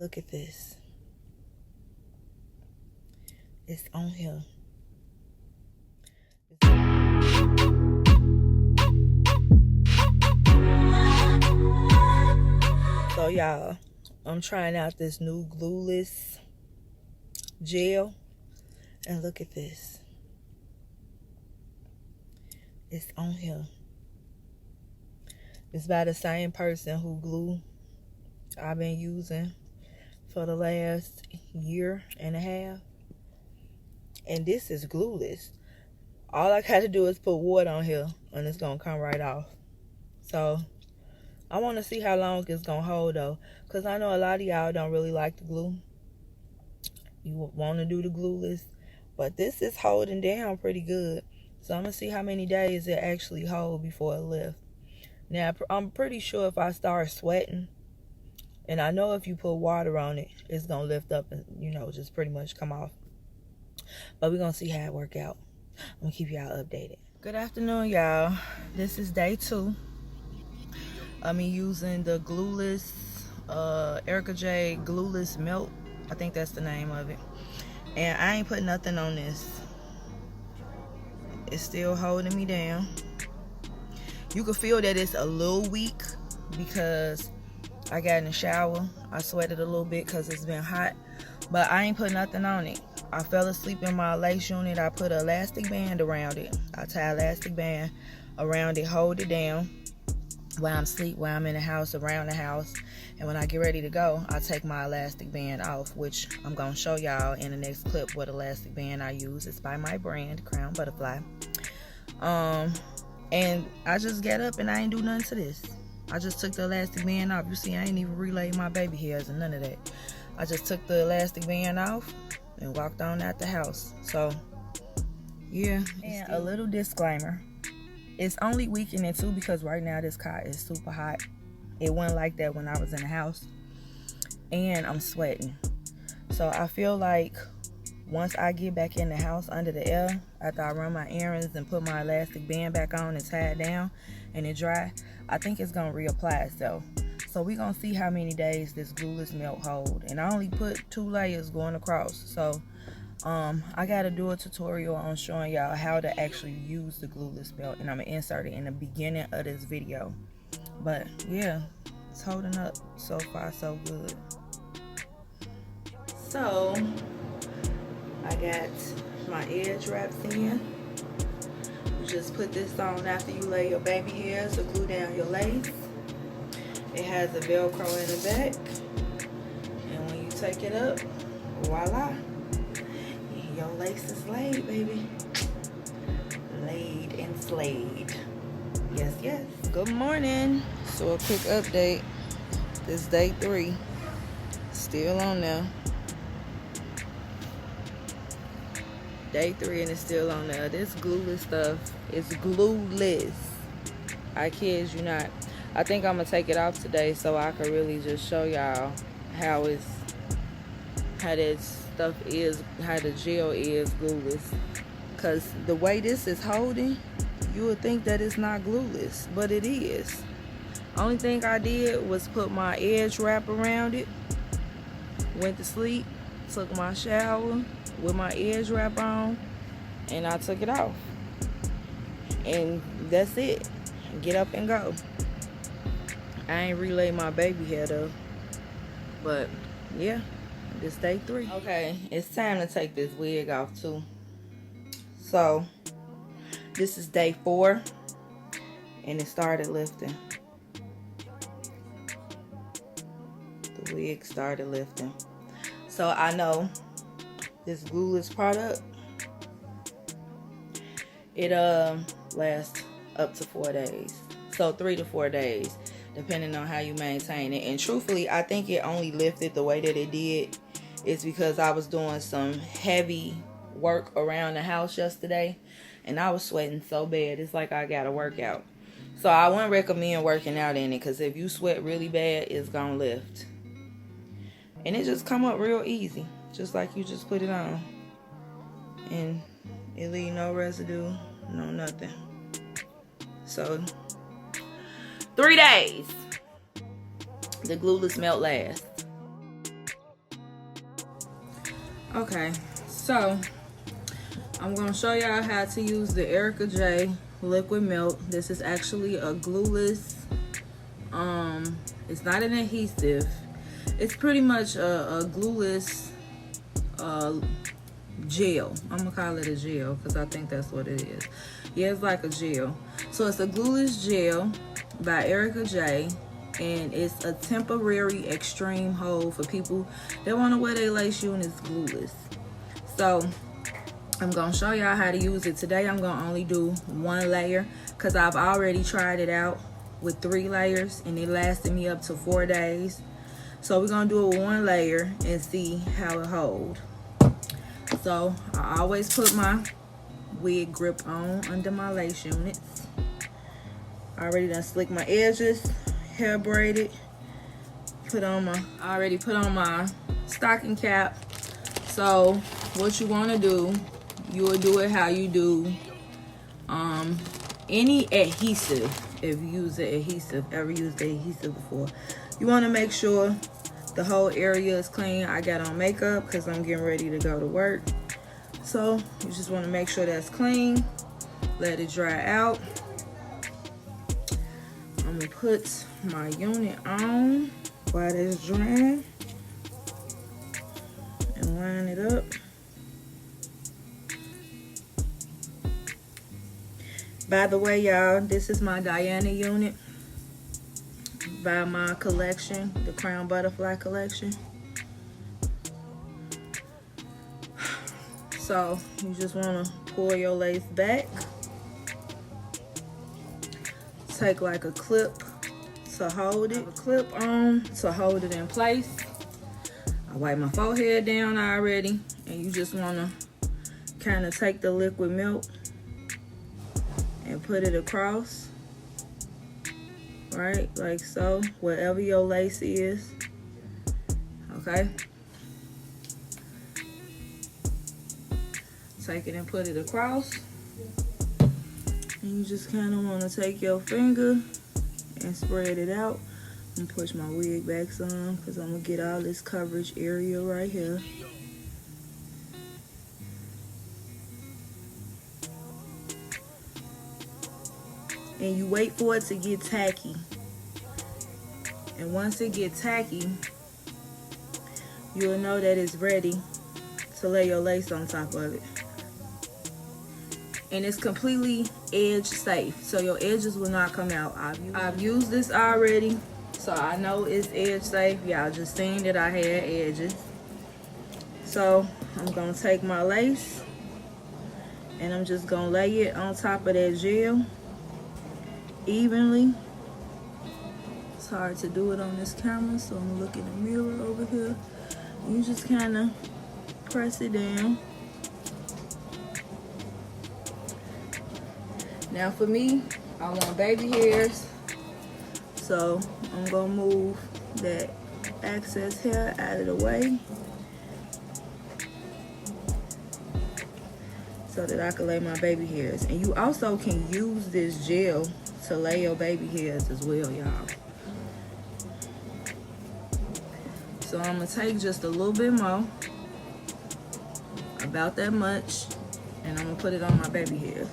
Look at this. It's on here. So y'all, I'm trying out this new Glueless Gel. And look at this. It's on here. It's by the same person who glue I've been using for the last year and a half. And this is glueless. All I gotta do is put water on here and it's gonna come right off. So I want to see how long it's gonna hold though, because I know a lot of y'all don't really like the glue. You want to do the glueless, but this is holding down pretty good. So I'm gonna see how many days it actually hold before it lifts. Now I'm pretty sure if I start sweating, and I know if you put water on it, it's gonna lift up and, you know, just pretty much come off. But we're gonna see how it work out. I'm gonna keep y'all updated. Good afternoon, y'all. This is day 2. I'm using the Glueless, Ericka J Glueless Melt. I think that's the name of it. And I ain't put nothing on this. It's still holding me down. You can feel that it's a little weak because I got in the shower. I sweated a little bit because it's been hot. But I ain't put nothing on it. I fell asleep in my lace unit. I put an elastic band around it. I tie elastic band around it, hold it down while I'm asleep, while I'm in the house, around the house. And when I get ready to go, I take my elastic band off, which I'm going to show y'all in the next clip what elastic band I use. It's by my brand, Crown Butterfly. And I just get up and I ain't do nothing to this. I just took the elastic band off. You see, I ain't even relayed my baby hairs and none of that. I just took the elastic band off and walked on out the house. So, yeah. And a little disclaimer. It's only weakening too because right now this car is super hot. It wasn't like that when I was in the house. And I'm sweating. So I feel like once I get back in the house under the air, after I run my errands and put my elastic band back on and tie it down and it dry, I think it's going to reapply itself. So we're going to see how many days this glueless melt hold. And I only put 2 layers going across. So I got to do a tutorial on showing y'all how to actually use the glueless melt. And I'm going to insert it in the beginning of this video. But yeah, it's holding up so far, so good. So I got my edge wraps in. You just put this on after you lay your baby hairs to glue down your lace. It has a Velcro in the back. And when you take it up, voila. Your lace is laid, baby. Laid and slayed. Yes, yes. Good morning. So a quick update. This day 3. Still on there. Day 3 and it's still on there. This glueless stuff is glueless. I kid you not. I think I'm gonna take it off today so I can really just show y'all how that stuff is, how the gel is glueless. Cause the way this is holding, you would think that it's not glueless, but it is. Only thing I did was put my edge wrap around it, went to sleep, took my shower with my edge wrap on, and I took it off. And that's it. Get up and go. I ain't relayed my baby hair though. But yeah, this day 3. Okay, it's time to take this wig off too. So this is day 4 and it started lifting. The wig started lifting. So I know this glueless product, it lasts up to 4 days. So 3 to 4 days, depending on how you maintain it. And truthfully, I think it only lifted the way that it did is because I was doing some heavy work around the house yesterday and I was sweating so bad. It's like I got to work out. So I wouldn't recommend working out in it because if you sweat really bad, it's gonna lift. And it just come up real easy, just like you just put it on. And it leave no residue, no nothing. So 3 days the glueless melt lasts. Okay, so I'm gonna show y'all how to use the Ericka J liquid milk. This is actually a glueless, it's not an adhesive. It's pretty much a glueless gel. I'm gonna call it a gel because I think that's what it is. Yeah, it's like a gel. So it's a glueless gel by Ericka J, and it's a temporary extreme hold for people that want to wear their lace units glueless. So I'm gonna show y'all how to use it today. I'm gonna only do one layer because I've already tried it out with 3 layers and it lasted me up to 4 days. So we're gonna do it with 1 layer and see how it holds. So I always put my wig grip on under my lace units. I already done slick my edges, hair braided, already put on my stocking cap. So what you want to do, you will do it how you do any adhesive. If you use the adhesive, ever used the adhesive before, you want to make sure the whole area is clean. I got on makeup because I'm getting ready to go to work. So you just want to make sure that's clean. Let it dry out. I'm going to put my unit on while it's drying and line it up. By the way, y'all, this is my Diana unit by my collection, the Crown Butterfly collection. So you just want to pull your lace back. Take like a clip to hold it, a clip on to hold it in place. I wipe my forehead down already, and you just want to kind of take the liquid milk and put it across, right, like so, wherever your lace is. Okay, take it and put it across, and you just kind of want to take your finger and spread it out. I'm gonna push my wig back some because I'm gonna get all this coverage area right here. And you wait for it to get tacky. And once it gets tacky, you'll know that it's ready to lay your lace on top of it. And it's completely edge safe, so your edges will not come out. I've used this already, so I know it's edge safe. Y'all just seen that I had edges. So I'm gonna take my lace and I'm just gonna lay it on top of that gel evenly. It's hard to do it on this camera, so I'm gonna look in the mirror over here. You just kind of press it down. Now for me, I want baby hairs, so I'm gonna move that excess hair out of the way so that I can lay my baby hairs. And you also can use this gel to lay your baby hairs as well, y'all. So I'm gonna take just a little bit more, about that much, and I'm gonna put it on my baby hairs.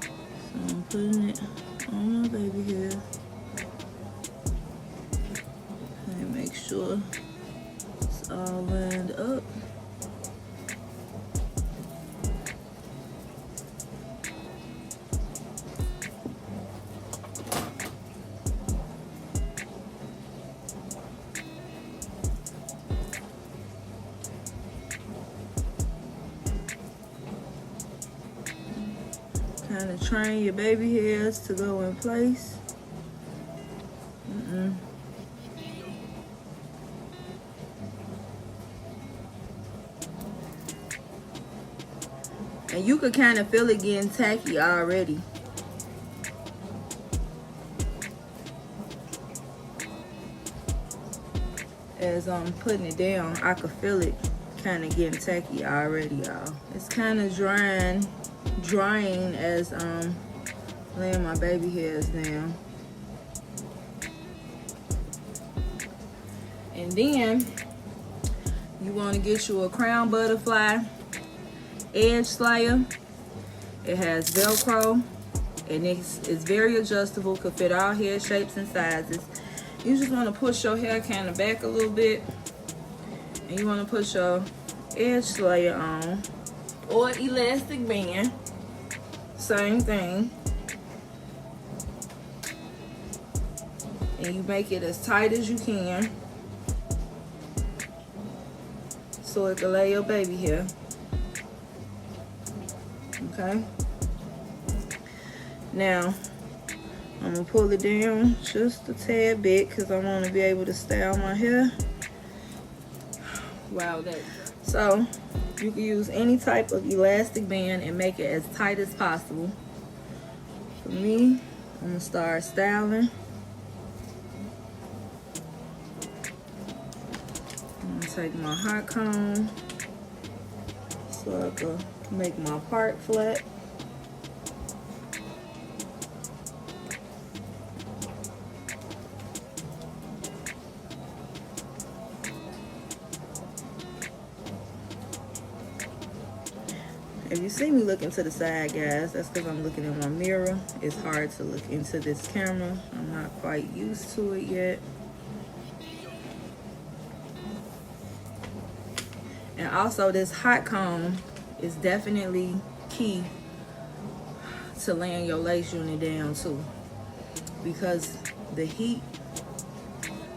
So I'm putting it on my baby hair and make sure it's all lined up. Kind of train your baby hairs to go in place. And you could kind of feel it getting tacky already. As I'm putting it down, I could feel it kind of getting tacky already, y'all. It's kind of drying as laying my baby hairs down. And then you want to get you a crown butterfly edge slayer. It has Velcro, and it's very adjustable, could fit all hair shapes and sizes. You just want to push your hair kind of back a little bit, and you want to put your edge slayer on, or elastic band, same thing. And you make it as tight as you can, so it can lay your baby hair. Okay. Now, I'm gonna pull it down just a tad bit because I want to be able to style my hair. Wow, so you can use any type of elastic band and make it as tight as possible. For me, I'm gonna start styling. I'm gonna take my hot comb so I can make my part flat. If you see me looking to the side, guys, that's because I'm looking in my mirror. It's hard to look into this camera. I'm not quite used to it yet. And also, this hot comb is definitely key to laying your lace unit down too, because the heat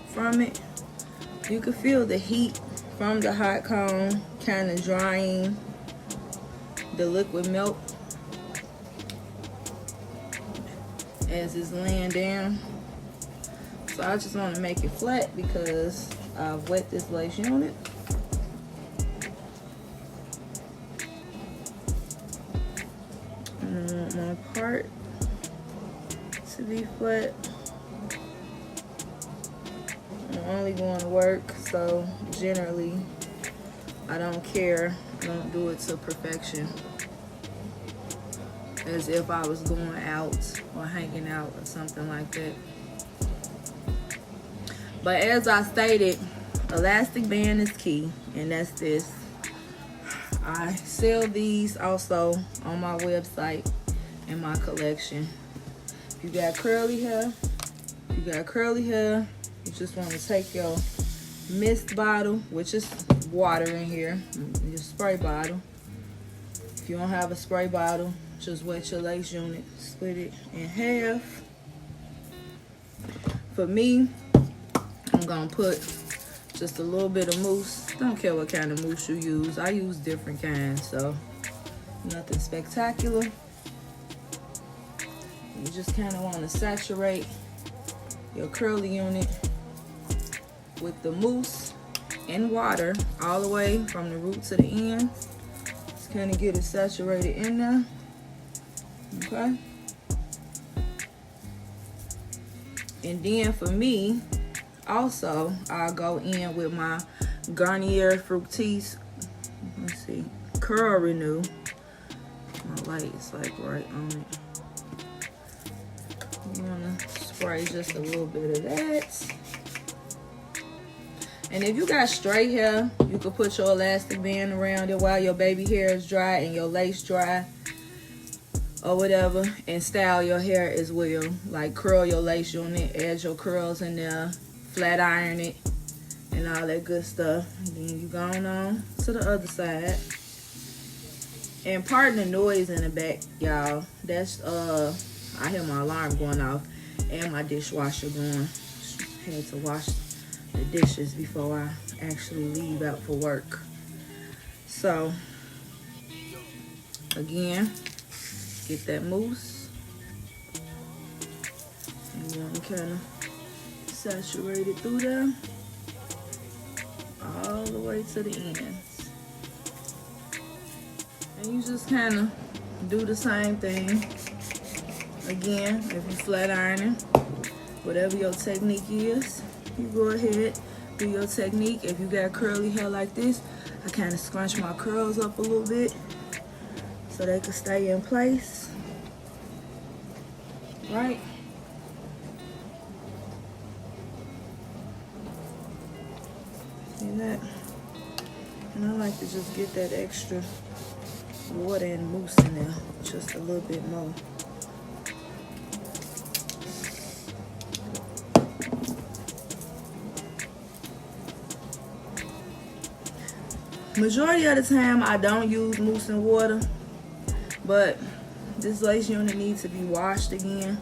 from it, you can feel the heat from the hot comb kind of drying the liquid milk as it's laying down. So I just want to make it flat because I've wet this lace unit. And I want my part to be flat. I'm only going to work, so generally I don't care. I don't do it to perfection, as if I was going out or hanging out or something like that. But as I stated, elastic band is key, and that's this. I sell these also on my website in my collection. If you got curly hair, you just want to take your mist bottle, which is water in here, your spray bottle. If you don't have a spray bottle, just wet your lace unit, split it in half. For me, I'm gonna put just a little bit of mousse. Don't care what kind of mousse you use. I use different kinds, so nothing spectacular. You just kind of want to saturate your curly unit with the mousse and water all the way from the root to the end. Just kind of get it saturated in there. Okay. And then for me, also, I'll go in with my Garnier Fructis, let's see, Curl Renew. My light is like right on it. You want to spray just a little bit of that. And if you got straight hair, you can put your elastic band around it while your baby hair is dry and your lace dry or whatever, and style your hair as well. Like curl your lace unit, add your curls in there, flat iron it, and all that good stuff. And then you go on to the other side. And pardon the noise in the back, y'all. That's I hear my alarm going off and my dishwasher going. Had to wash the dishes before I actually leave out for work. So again, get that mousse. And you want to kind of saturate it through there all the way to the ends. And you just kind of do the same thing. Again, if you flat ironing, whatever your technique is, you go ahead, do your technique. If you got curly hair like this, I kind of scrunch my curls up a little bit so they can stay in place. Right? See that? And I like to just get that extra water and mousse in there just a little bit more. Majority of the time I don't use mousse and water, but this lace unit needs to be washed again,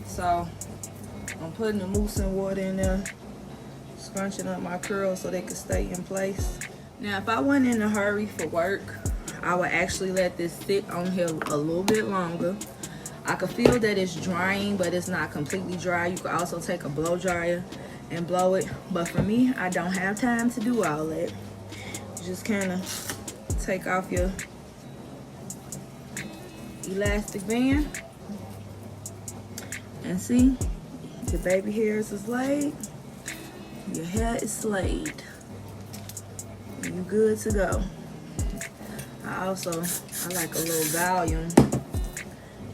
so I'm putting the mousse and water in there, scrunching up my curls so they can stay in place. Now if I wasn't in a hurry for work, I would actually let this sit on here a little bit longer. I could feel that it's drying, but it's not completely dry. You could also take a blow dryer and blow it, but for me, I don't have time to do all that. Just kind of take off your elastic band and see, your baby hairs is laid, your hair is slayed, you good to go. I like a little volume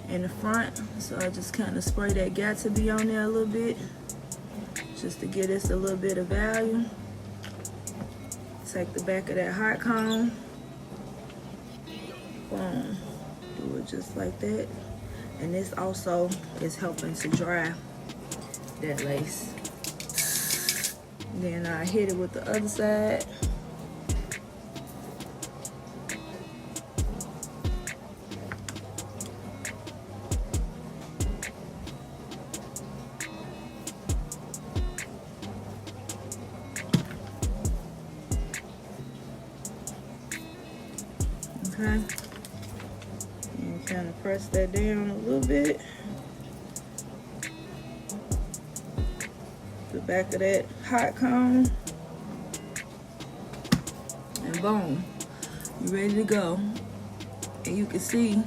in the front, so I just kind of spray that got to be on there a little bit just to get us a little bit of volume. Take the back of that hot comb, boom, do it just like that. And this also is helping to dry that lace. Then I hit it with the other side. Okay, and kind of press that down a little bit. The back of that hot comb, and boom, you ready to go. And you can see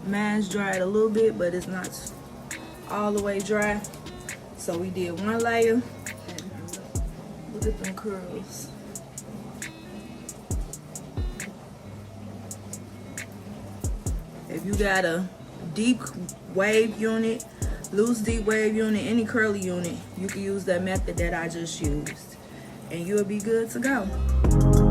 mine's dried a little bit, but it's not all the way dry. So we did one layer. Look at them curls. If you got a deep wave unit, loose deep wave unit, any curly unit, you can use that method that I just used, and you'll be good to go.